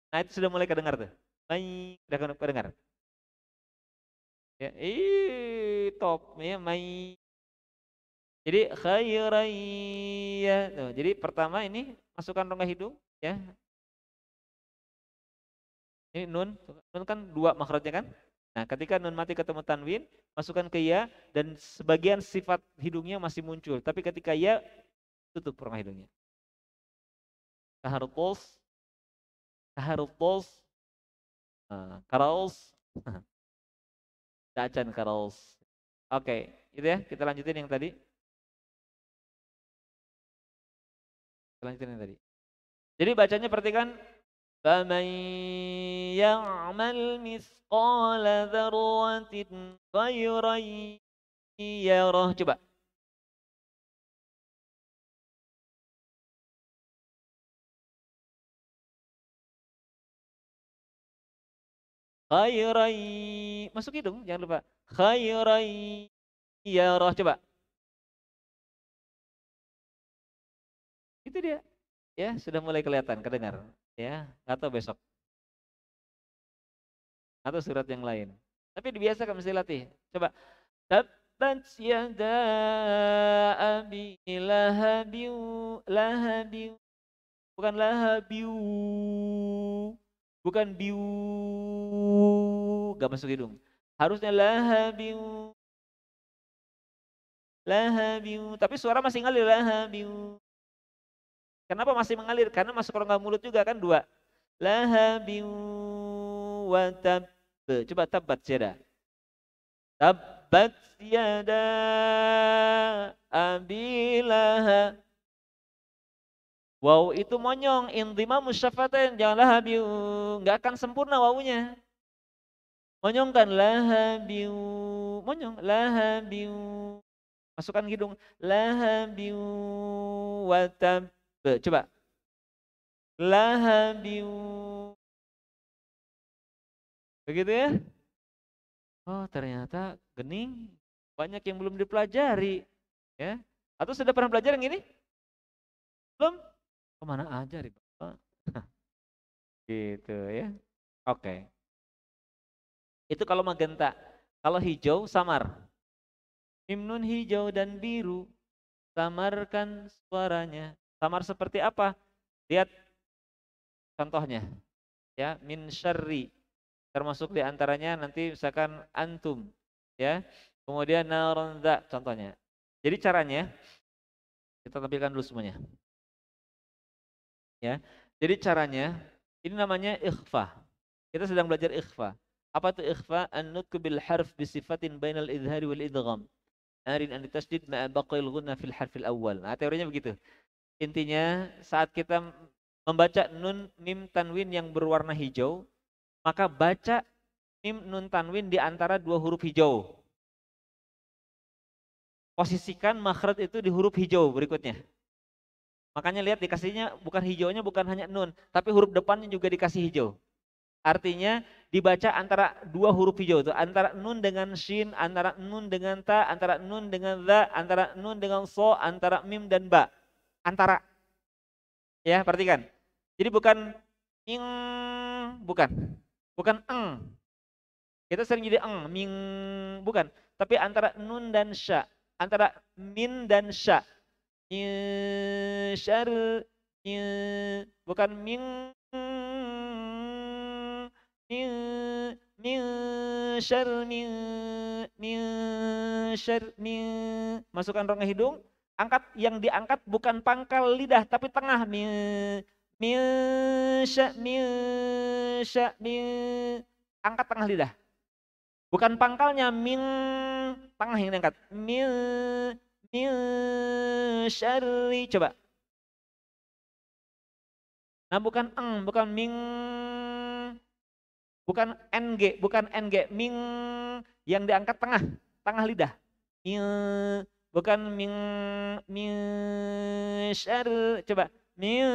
Nah itu sudah mulai kedengar tuh. Mai, udah kedengar. Ya, top ya mai. Jadi khairiyah. Tuh, jadi pertama ini masukkan rongga hidung ya. Ini nun, nun kan dua makhrajnya kan? Nah, ketika nun mati ketemu tanwin, masukkan ke ya dan sebagian sifat hidungnya masih muncul. Tapi ketika ya tutup rongga hidungnya. Kaharupos, kaharupos, karaos, dacan karaos. Oke, itu ya. Kita lanjutin yang tadi. Lanjutin yang tadi. Jadi bacanya perhatikan faman ya'mal mithqala dzarratin khairan yarah. Coba. Khairan masuk hidung jangan lupa. Khairan yarah coba. Itu dia. Ya, sudah mulai kelihatan, kedengar. Ya, atau besok. Atau surat yang lain. Tapi dibiasakan mesti latih. Coba. Tabbat yada abi lahabiu lahabiu. Bukan lahabiu. Bukan biu. Gak masuk hidung. Harusnya lahabiu. Lahabiu. Tapi suara masih ngalir lahabiu. Kenapa masih mengalir? Karena masuk rongga mulut juga kan dua. Lahabiu wa tab. Coba tabat yada. Tabat yada abilaha. Waw itu monyong. Indima musyafatain. Jangan lahabiu. Nggak akan sempurna wawunya. Monyong kan lahabiu. Monyong lahabiu. Masukkan hidung. Lahabi wa tab. Coba. Lahabi. Begitu ya? Oh, ternyata gening banyak yang belum dipelajari, ya. Atau sudah pernah belajar yang ini? Belum? Kemana aja nih, Bapak? Gitu ya. Oke. Itu kalau magenta. Kalau hijau samar. Mim nun hijau dan biru. Samarkan suaranya. Samar seperti apa? Lihat contohnya. Ya, min syarri. Termasuk diantaranya nanti misalkan antum. Ya. Kemudian naronda contohnya. Jadi caranya kita tampilkan dulu semuanya. Ya. Jadi caranya ini namanya ikhfa. Kita sedang belajar ikhfa. Apa itu ikhfa? An-nutqu bil harf bi sifatin bainal idhari wal idgham. Arin an tasdid ma'a baqil ghunna fil harfil awal. Nah, teorinya begitu. Intinya saat kita membaca nun mim tanwin yang berwarna hijau, maka baca mim nun tanwin di antara dua huruf hijau. Posisikan makhraj itu di huruf hijau berikutnya. Makanya lihat dikasihnya bukan hijaunya bukan hanya nun, tapi huruf depannya juga dikasih hijau. Artinya dibaca antara dua huruf hijau itu, antara nun dengan shin, antara nun dengan ta, antara nun dengan za, antara nun dengan so, antara mim dan ba. Antara. Ya, perhatikan. Jadi bukan ing, bukan. Bukan eng. Kita sering jadi eng, ming, bukan. Tapi antara nun dan sya, antara min dan sya. Syar, bukan min, min, min syar, min syar, min. Masukkan rongga hidung, angkat yang diangkat bukan pangkal lidah tapi tengah, min, min sya, min sya, min. Angkat tengah lidah. Bukan pangkalnya min, tengah yang diangkat. Min, min syarri. Coba. Nah, bukan eng, bukan ming, bukan ng, bukan ng, ming yang diangkat tengah, tengah lidah. Ming, bukan ming, ming syar. Coba. Ming,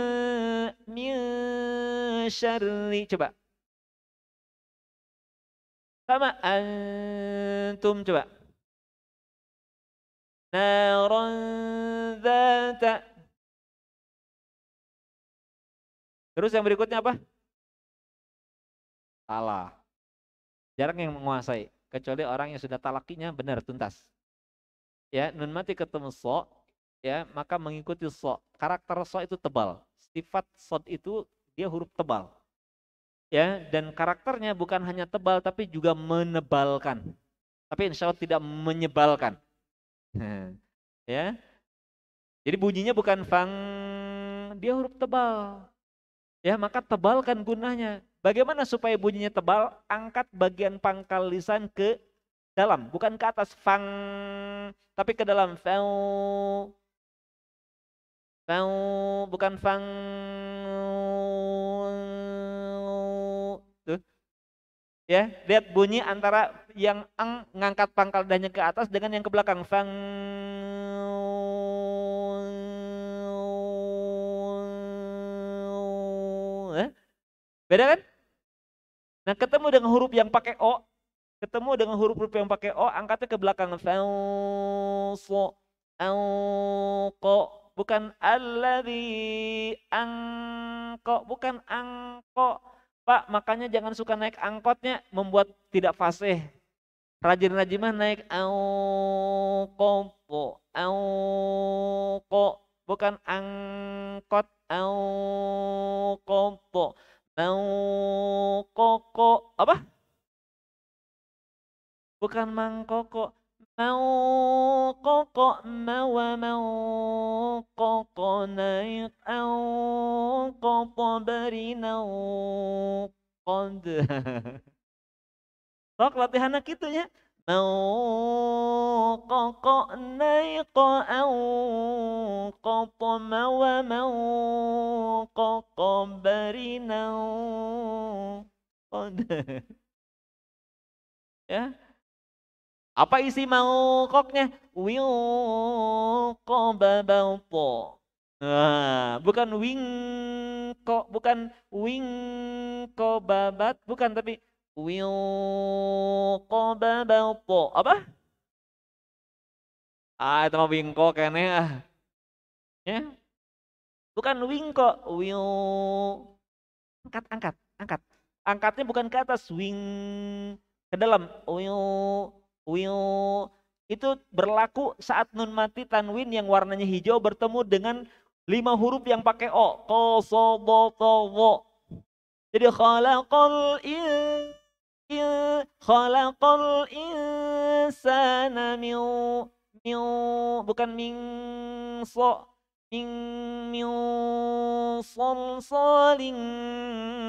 ming syarri. Coba. Sama antum, coba. Naron zata. Terus yang berikutnya apa? Salah. Jarang yang menguasai. Kecuali orang yang sudah talakinya benar tuntas. Ya, nun mati ketemu so, ya maka mengikuti so. Karakter so itu tebal. Sifat so itu dia huruf tebal. Ya, dan karakternya bukan hanya tebal tapi juga menebalkan. Tapi insya Allah tidak menyebalkan. Ya. Jadi bunyinya bukan fang, dia huruf tebal. Ya, maka tebalkan gunanya. Bagaimana supaya bunyinya tebal? Angkat bagian pangkal lisan ke dalam, bukan ke atas fang, tapi ke dalam fau. Fau, bukan fang. Tuh. Ya, lihat bunyi antara yang eng ngangkat pangkal lidahnya ke atas dengan yang ke belakang fang. Beda kan? Nah, ketemu dengan huruf yang pakai o, ketemu dengan huruf-huruf yang pakai o, angkatnya ke belakang. Fauso, angko, bukan alladzi angko, bukan angko. Pak, makanya jangan suka naik angkotnya, membuat tidak fasih. Rajin-rajin mah naik angko, angko, bukan angkot, angko. Mau koko apa? Bukan mangkoko. Mau koko mau koko naik au koko berinau kod. Sok latihan gitu ya. Mau koko naik au koko mau koko berinau kod. Ya, Apa isi mangkoknya? Wilqababato. Nah, bukan bukan wingkobabat, bukan, tapi wilqababato. Apa? Ah, itu mah wingko kene ah. Ya, bukan wingko, angkat, angkat, angkat. Angkatnya bukan ke atas, ke dalam. Itu berlaku saat nun mati tanwin yang warnanya hijau bertemu dengan 5 huruf yang pakai o. Kosobotowo. Jadi khalaqal insana bukan so, min min solsolin.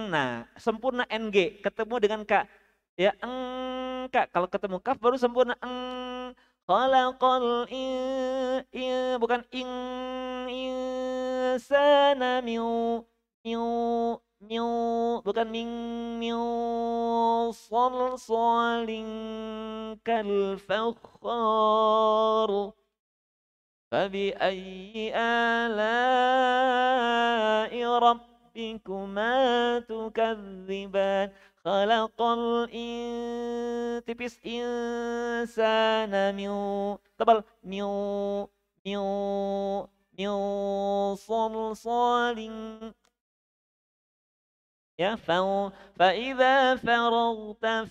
Nah, sempurna ng ketemu dengan k. Ya, kak, kalau ketemu kaf baru sempurna khalaqal bukan insana miu miu bukan miu salsalin kal fakhar. Fabi'ayyi ala'i rabbikuma tukadziban. Khalaqal tipis insana tebal miu salsalin. Ya, fa idza faragta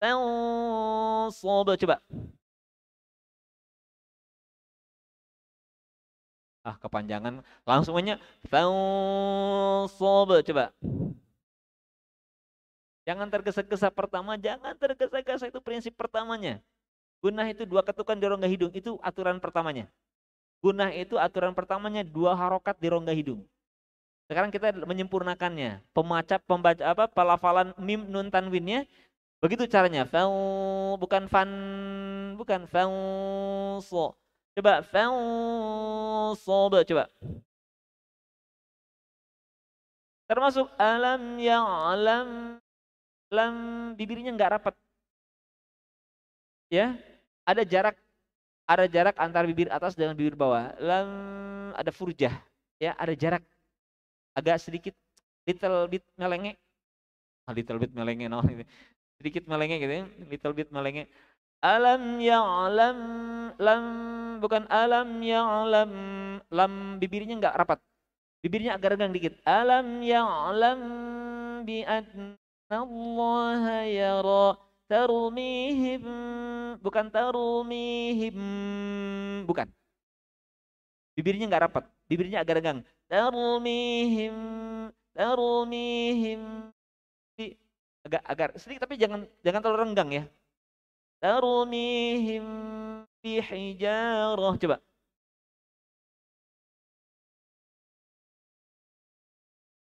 fansab. Coba. Ah, kepanjangan. Langsung aja fansab. Coba. Jangan tergesa-gesa pertama, jangan tergesa-gesa, itu prinsip pertamanya. Gunah itu 2 ketukan di rongga hidung, itu aturan pertamanya. Gunah itu aturan pertamanya 2 harokat di rongga hidung. Sekarang kita menyempurnakannya. Pembaca pelafalan mim nun tanwinnya begitu caranya. Bukan fan, bukan so. Coba so, coba. Termasuk alam ya'lam, lam bibirnya nggak rapat. Ya, ada jarak antara bibir atas dengan bibir bawah. Lam ada furjah, ya, ada jarak agak sedikit, little bit melenge. Little bit melenge, no, sedikit melenge gitu ya, little bit melenge. Alam ya'lam, lam bukan alam ya'lam, lam bibirnya nggak rapat, bibirnya agak renggang dikit. Alam ya'lam bi annallaha yara. Tarmihim, bukan tarmihim, bukan. Bibirnya nggak rapat, bibirnya agak renggang. Tarmihim, tarmihim, agak sedikit, tapi jangan terlalu renggang ya. Tarmihim bihijarah. Coba.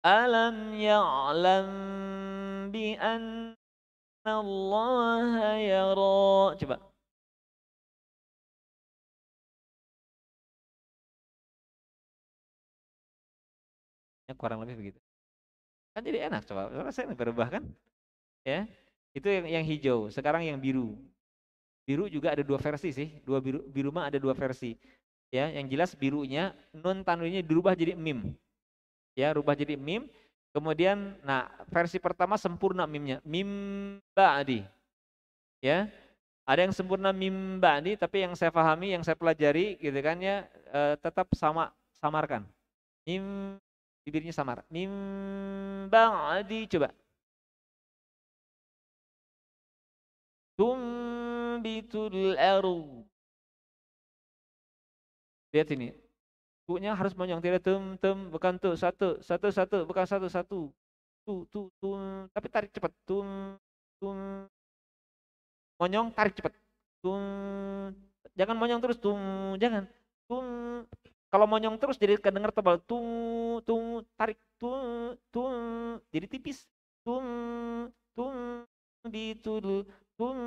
Alam ya'lam bi annallaha yara. Coba. Ya, kurang lebih begitu. Kan jadi enak, coba. Rasanya berubah kan? Ya. Itu yang hijau, sekarang yang biru. Biru juga ada 2 versi sih. Biru mah ada 2 versi. Ya, yang jelas birunya nun tanwinnya dirubah jadi mim. Ya, rubah jadi mim. Kemudian nah, versi pertama sempurna mimnya. Mim ba'di. Ya. Ada yang sempurna mim ba'di, tapi yang saya pahami, yang saya pelajari gitu kan ya, tetap samarkan. Mim bibirnya samar. Mim ba'di, coba. Tumbitul ardu. Lihat sini. Tu-nya harus monyong, tidak bukan tuh, satu, bukan satu. Tu, tapi tarik cepat. Tum, monyong, tarik cepat. Tum, jangan monyong terus, jangan. Tum, kalau monyong terus jadi kedengar tebal. Tarik. Jadi tipis. Tum, bitul, tum,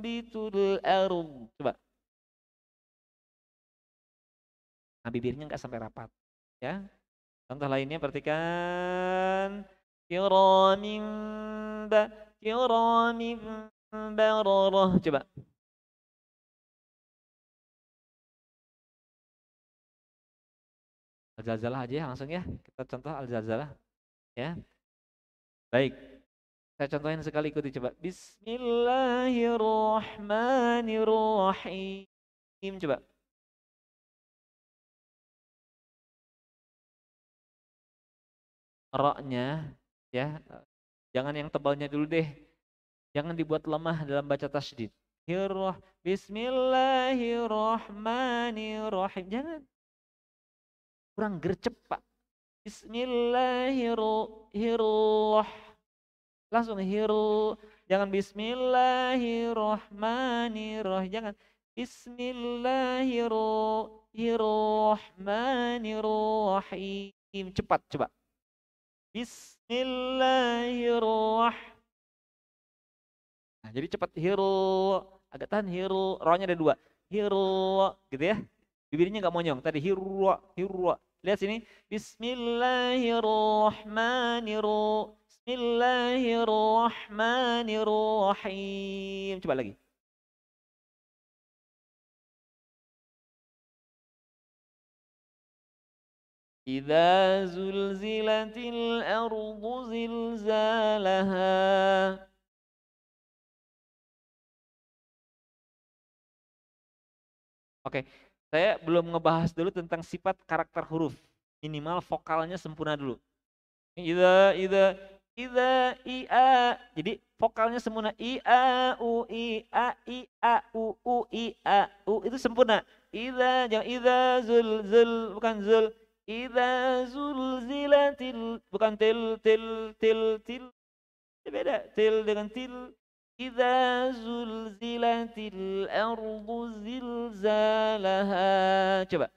bitul arum. Coba. Nah, bibirnya nggak sampai rapat, ya. Contoh lainnya perhatikan. Kiramin bararah. Coba. Al-Zalzalah aja ya langsung ya. Kita contoh Al-Zalzalah ya. Baik. Saya contohin sekali ikuti coba. Bismillahirrahmanirrahim. Coba. Roknya ya. Jangan yang tebalnya dulu deh. Jangan dibuat lemah dalam baca tasydid. Bismillahirrahmanirrahim. Jangan. Kurang gercep, Pak. Bismillahirrahmanirrahim. Langsung jangan bismillahirrahmanirrahim. Jangan bismillahirrahmanirrahim. Cepat, coba. Bismillahirrahmanirrahim. Nah, jadi cepat agak tahan rohnya ada dua. Gitu ya. Bibirnya nggak monyong. Tadi Lihat sini. Bismillahirrahmanirrahim. Bismillahirrahmanirrahim. Coba lagi. Idza zulzilatil ardu zilzalaha. Oke, saya belum ngebahas dulu tentang sifat karakter huruf. Minimal vokalnya sempurna dulu. Idza ia. Jadi vokalnya sempurna. I a u i a u i a u itu sempurna. Idza jangan idza zul bukan zul. Idza zulzilatil bukan til. Beda til dengan til. Idza zulzilatil ardu zilzalaha. Coba.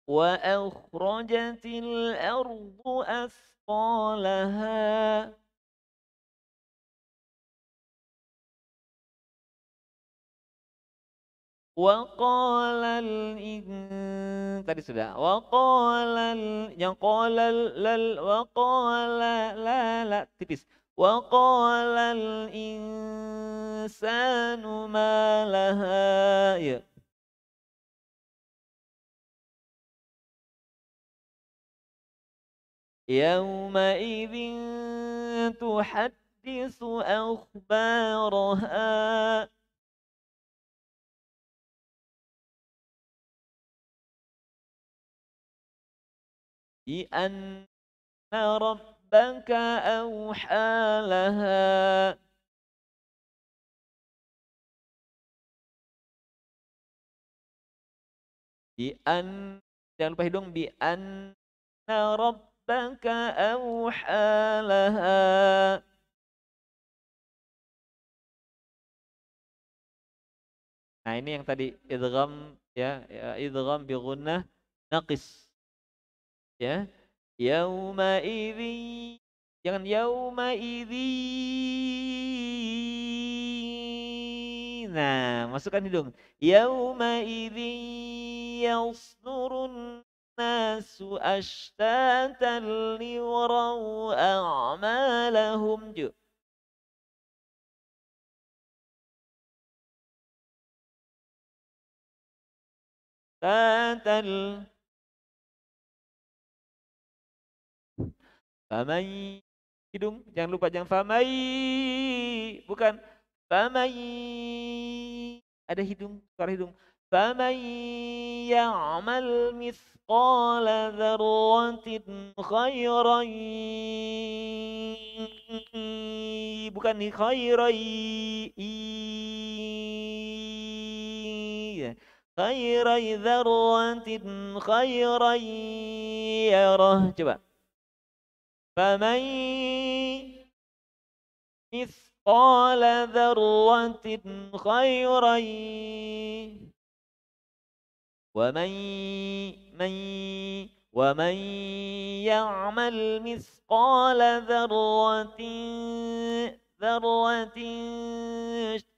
Wa akhrajatil ardu asqalaha. Wa qala tadi sudah. Wa qala yang qala wa qala la tipis. Wa qala insanu ma laha. Ya. Yawma idzin tuhaddisu akhbaraha. بأن ربك أوحى لها. Jangan lupa hidung. بأن ربك أوحى لها. Nah ini yang tadi idgham ya idgham bi gunnah naqis. Ya, yauma idzi, jangan yauma idzi. Nah, masukkan hidung. Yauma idzi yasdurun nasu ashtatan liwarau a'malahum. Tatal famai hidung, jangan lupa jangan famai, bukan famai, ada hidung, suara hidung. Famai ya'mal mithqala dzarratin khairan, bukan ni khairai, khairai dzarratin khairai yarah. Coba. فمن مثقال ذرة خيرا ومن يعمل مثقال ذرة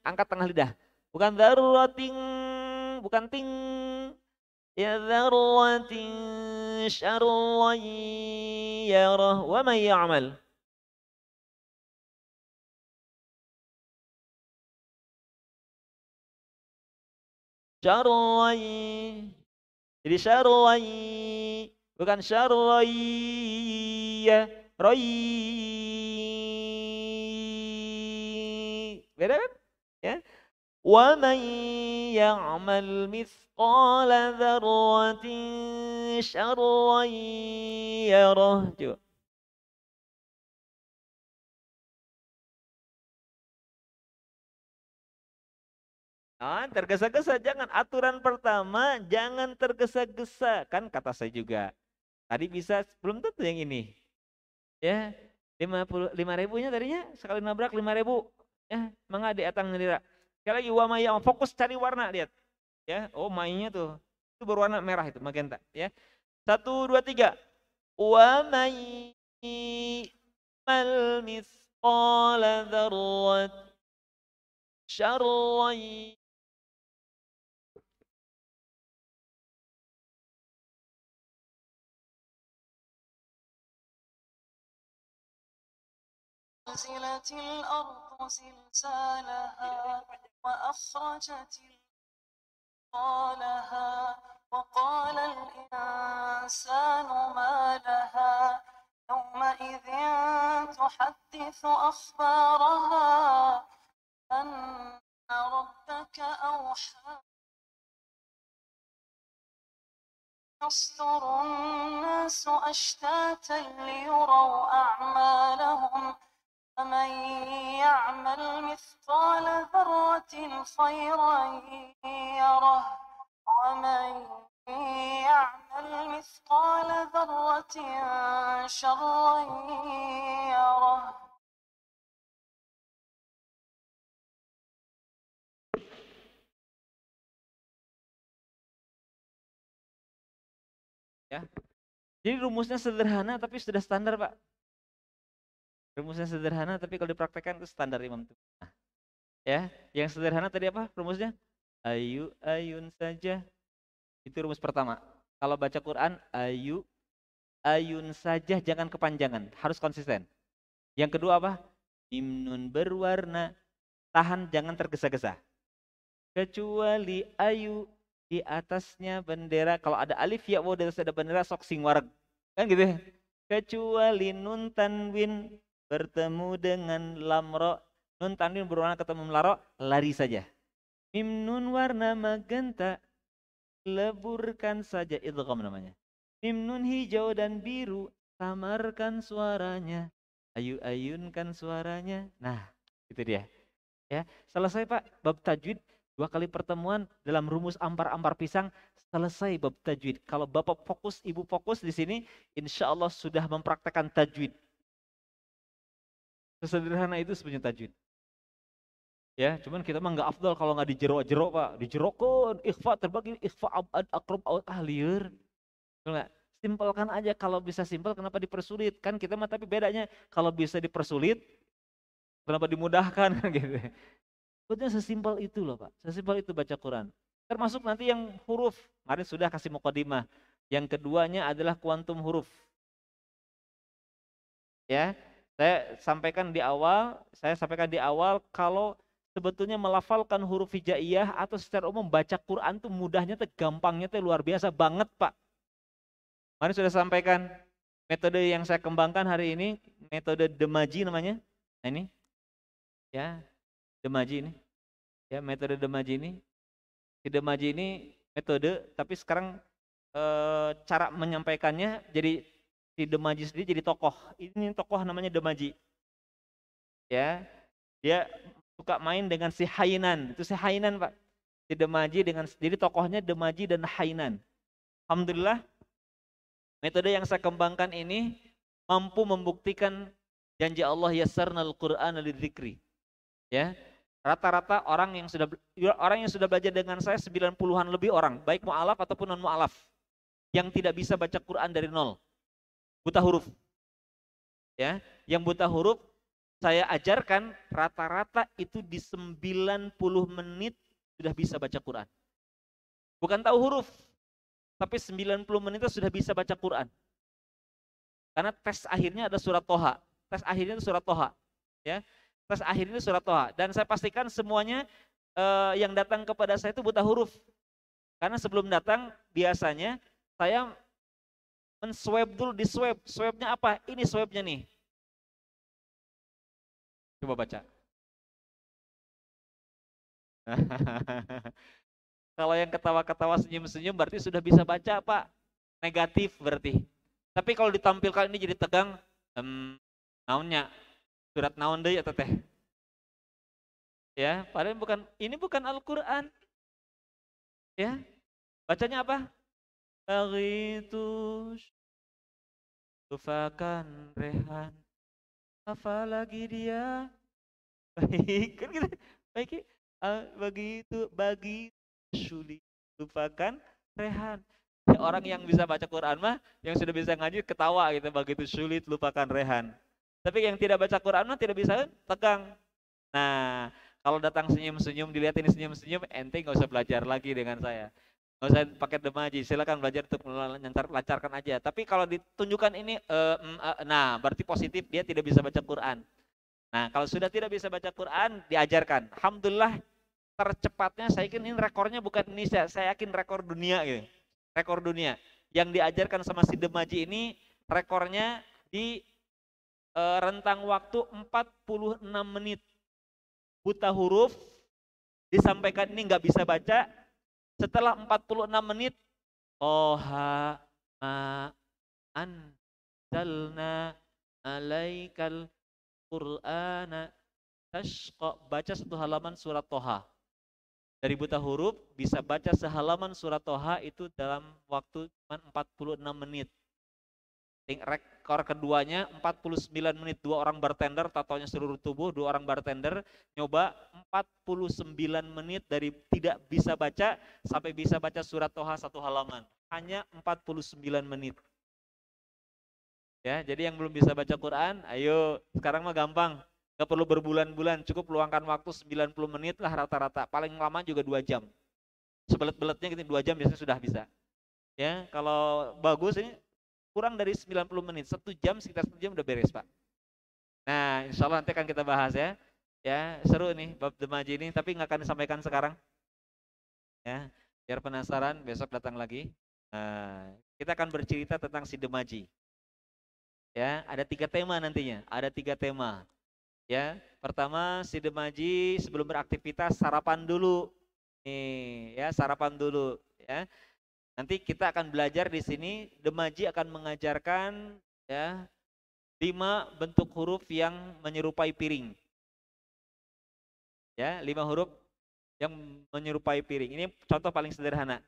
angkat tengah lidah, bukan dzarratin, bukan ting ya, dzarratin شرا يره ومن يعمل شرا jadi syarra bukan syarra roi beda kan ya wa man ya'mal mithqala dzarratin syarran yarah coba. Ah, tergesa-gesa jangan. Aturan pertama jangan tergesa-gesa. Kan kata saya juga. Tadi bisa belum tentu yang ini. Ya, 55.000-nya tadinya sekali nabrak 5.000. Ya, mangga di atang ngelira. Sekali lagi wa yang fokus cari warna lihat. Ya, oh mainnya tuh. Itu berwarna merah itu magenta, ya. 1 2 3. Wa may mal mithqala dzarrat syarran زلزلت الأرض زلزالها وأخرجت قالها وقال الإنسان ما لها يومئذ تحدث أخبارها أن ربك أوحى يصدر الناس أشتاتا ليروا أعمالهم فمن يعمل مثقال ذرة خيرا يره ومن يعمل مثقال ذرة شرا يره. ya. Jadi rumusnya sederhana tapi sudah standar, Pak. Rumusnya sederhana tapi kalau dipraktekkan itu standar Imam itu. Nah, ya, yang sederhana tadi apa rumusnya? Ayu ayun saja. Itu rumus pertama. Kalau baca Quran ayu ayun saja jangan kepanjangan, harus konsisten. Yang kedua apa? Imnun berwarna, tahan jangan tergesa-gesa. Kecuali ayu di atasnya bendera, kalau ada alif ya wow di atas ada bendera sok sing wareg. Kan gitu ya. Kecuali nun tanwin bertemu dengan lamro, nun tanwin berwarna ketemu melaro, lari saja. Mim nun warna magenta, leburkan saja, idgham namanya. Mim nun hijau dan biru, samarkan suaranya. Ayu-ayunkan suaranya. Nah, itu dia. Ya, selesai Pak bab tajwid. 2 kali pertemuan dalam rumus ampar-ampar pisang selesai bab tajwid. Kalau Bapak fokus, Ibu fokus di sini, insya Allah sudah mempraktekkan tajwid. Sesederhana itu sebenarnya tajwid. Ya, cuman kita mah nggak afdal kalau nggak dijero-jero Pak. Dijerokan, ikhfa terbagi, ikhfa abad akrab ahliur. Enggak, simpelkan aja. Kalau bisa simpel kenapa dipersulit? Kan kita mah tapi bedanya kalau bisa dipersulit kenapa dimudahkan gitu. Sebetulnya sesimpel itu loh Pak, sesimpel itu baca Quran. Termasuk nanti yang huruf, kemarin sudah kasih mukadimah. Yang keduanya adalah kuantum huruf. Ya, saya sampaikan di awal kalau sebetulnya melafalkan huruf hijaiyah atau secara umum baca Quran tuh mudahnya tuh gampangnya tuh luar biasa banget Pak. Kemarin sudah sampaikan metode yang saya kembangkan hari ini, metode Demaji namanya. Nah ini, ya, Demaji ini. Ya, metode Demaji ini. Di Demaji ini metode, tapi sekarang cara menyampaikannya jadi si Demaji sendiri jadi tokoh. Ini tokoh namanya Demaji. Ya, dia suka main dengan si Hainan. Itu si Hainan Pak. Si Demaji dengan jadi tokohnya Demaji dan Hainan. Alhamdulillah metode yang saya kembangkan ini mampu membuktikan janji Allah yassarnal Qur'ana lidzikri. Ya. Rata-rata orang yang sudah belajar dengan saya 90-an lebih orang, baik mu'alaf ataupun non mu'alaf, yang tidak bisa baca Quran dari nol. Buta huruf. Ya, yang buta huruf saya ajarkan rata-rata itu di 90 menit sudah bisa baca Quran. Bukan tahu huruf. tapi 90 menit itu sudah bisa baca Quran. Karena tes akhirnya ada surat Toha. Tes akhirnya itu surat Toha. Ya. Tes akhirnya itu surat Toha. Dan saya pastikan semuanya yang datang kepada saya itu buta huruf. Karena sebelum datang biasanya saya men-swab dulu, di swab. Swabnya apa? Ini swabnya nih. Coba baca. Kalau yang ketawa-ketawa senyum-senyum berarti sudah bisa baca Pak. Negatif berarti. Tapi kalau ditampilkan ini jadi tegang, naonnya surat naon deui eta teh. Ya, padahal ini bukan Al-Qur'an. Ya. Bacanya apa? Begitu lupakan rehan. Apalagi dia baik kan gitu. Baik bagi sulit lupakan rehan. Ya, orang yang bisa baca Quran mah, yang sudah bisa ngaji ketawa gitu, begitu sulit lupakan rehan. Tapi yang tidak baca Quran mah tidak bisa tegang. Nah, kalau datang senyum-senyum, dilihat ini senyum-senyum, ente nggak usah belajar lagi dengan saya. Nggak usah pakai demaji, silakan belajar untuk melancarkan aja. Tapi kalau ditunjukkan ini, nah berarti positif dia tidak bisa baca Quran. Nah, kalau sudah tidak bisa baca Quran, diajarkan. Alhamdulillah tercepatnya, saya yakin ini rekornya bukan Indonesia, saya yakin rekor dunia gitu. Rekor dunia. Yang diajarkan sama si Demaji ini rekornya di rentang waktu 46 menit. Buta huruf, disampaikan ini nggak bisa baca, setelah 46 menit, Toha ma anzalna alaikal Qur'ana tashqa, baca satu halaman surat Toha. Dari buta huruf bisa baca sehalaman surat Toha itu dalam waktu cuma 46 menit. Rekor keduanya 49 menit, 2 orang bartender, tatonya seluruh tubuh, 2 orang bartender nyoba 49 menit dari tidak bisa baca sampai bisa baca surat Toha satu halaman. Hanya 49 menit. Ya, jadi yang belum bisa baca Quran, ayo sekarang mah gampang. Gak perlu berbulan-bulan, cukup luangkan waktu 90 menit lah rata-rata. Paling lama juga 2 jam. Sebelet-beletnya gitu 2 jam biasanya sudah bisa. Ya, kalau bagus ini kurang dari 90 menit, 1 jam, sekitar 1 jam udah beres Pak. Nah, insya Allah nanti akan kita bahas ya. Ya, seru nih bab Demaji ini, tapi nggak akan disampaikan sekarang. Ya, biar penasaran besok datang lagi. Nah, kita akan bercerita tentang si Demaji. Ya, ada 3 tema nantinya, ada 3 tema. Ya, pertama si Demaji sebelum beraktivitas sarapan dulu. Nih, ya sarapan dulu ya. Nanti kita akan belajar di sini, Demaji akan mengajarkan ya 5 bentuk huruf yang menyerupai piring. Ya, 5 huruf yang menyerupai piring. Ini contoh paling sederhana.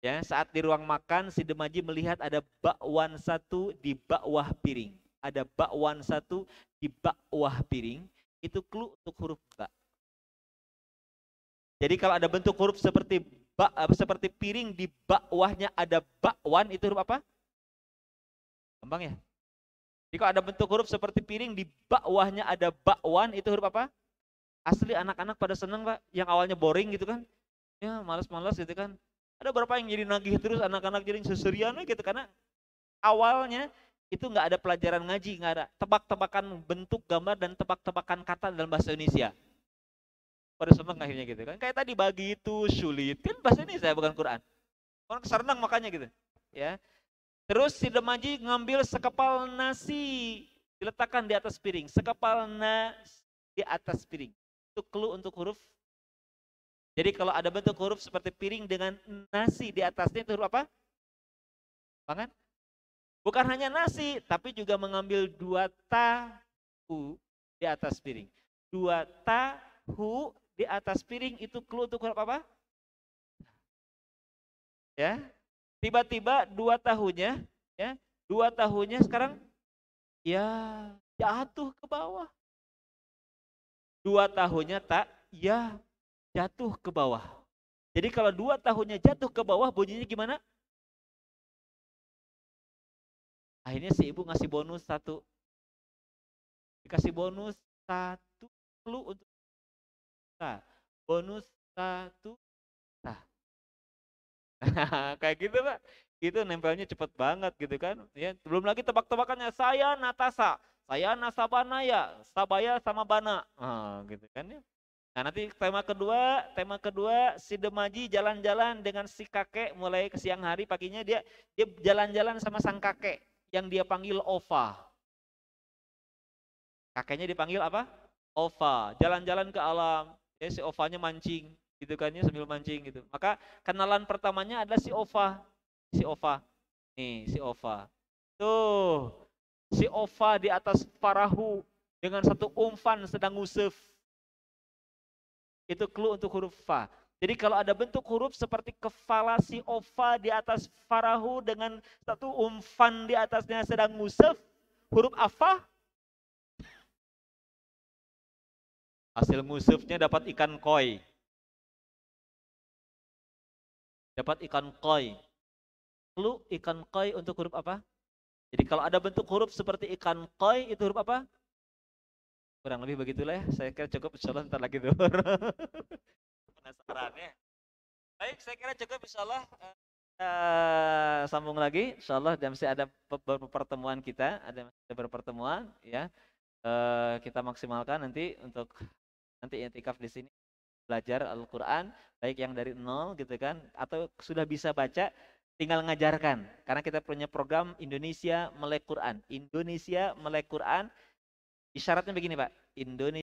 Ya, saat di ruang makan si Demaji melihat ada bakwan 1 di bawah piring. Ada bakwan 1 di bawah piring, itu clue untuk huruf ba. Jadi kalau ada bentuk huruf seperti seperti piring, di bawahnya ada bakwan, itu huruf apa? Gampang ya? Jadi kalau ada bentuk huruf seperti piring, di bawahnya ada bakwan, itu huruf apa? Asli anak-anak pada seneng Pak, yang awalnya boring gitu kan. Ya malas-malas gitu kan. Ada berapa yang jadi nagih terus, anak-anak jadi seserian gitu, karena awalnya itu nggak ada pelajaran ngaji, nggak ada tebak-tebakan bentuk gambar dan tebak-tebakan kata dalam bahasa Indonesia. Pada seneng akhirnya gitu kan. Kayak tadi begitu sulit, kan bahasa Indonesia bukan Quran. Orang seneng makanya gitu. Ya. Terus si Demaji ngambil sekepal nasi, diletakkan di atas piring. Sekepal nasi di atas piring. Itu clue untuk huruf. Jadi kalau ada bentuk huruf seperti piring dengan nasi di atasnya, itu huruf apa? Pangan? Bukan hanya nasi, tapi juga mengambil 2 tahu di atas piring. 2 tahu di atas piring, itu clue untuk huruf apa? Ya. Tiba-tiba 2 tahunya, ya, 2 tahunya sekarang ya jatuh ke bawah. 2 tahunya tak ya jatuh ke bawah. Jadi kalau 2 tahunya jatuh ke bawah, bunyinya gimana? Akhirnya si ibu ngasih bonus 1. Dikasih bonus 1 clue untuk kita. Bonus 1. Nah, Kayak gitu Pak, itu nempelnya cepet banget gitu kan. Ya, belum lagi tebak-tebakannya, saya Natasa, saya Nasabanaya, Sabaya sama Bana, gitu kan ya. Nah nanti tema kedua si Demaji jalan-jalan dengan si kakek mulai ke siang hari, paginya dia jalan-jalan sama sang kakek yang dia panggil Ova. Kakeknya dipanggil apa? Ova. Jalan-jalan ke alam, ya si Ovanya mancing, gitu kan ya sambil mancing gitu. Maka kenalan pertamanya adalah si Ova, si Ova. Nih si Ova. Tuh si Ova di atas perahu dengan satu umpan sedang ngusuf. Itu clue untuk huruf fa. Jadi kalau ada bentuk huruf seperti kepala si Ova di atas perahu dengan satu umpan di atasnya sedang ngusuf, huruf apa? Hasil ngusufnya dapat ikan koi. Dapat ikan koi. Clue ikan koi untuk huruf apa? Jadi kalau ada bentuk huruf seperti ikan koi, itu huruf apa? Kurang lebih begitulah ya. Saya kira cukup, insyaallah ntar lagi tuh. Penasaran ya. Baik, saya kira cukup, insyaallah. Sambung lagi, insyaallah masih ada beberapa pertemuan kita, ada beberapa pertemuan ya. Kita maksimalkan nanti untuk nanti i'tikaf di sini belajar Al-Qur'an, baik yang dari nol gitu kan, atau sudah bisa baca tinggal ngajarkan. Karena kita punya program Indonesia Melek Quran. Indonesia Melek Quran. Isyaratnya begini, Pak. Indonesia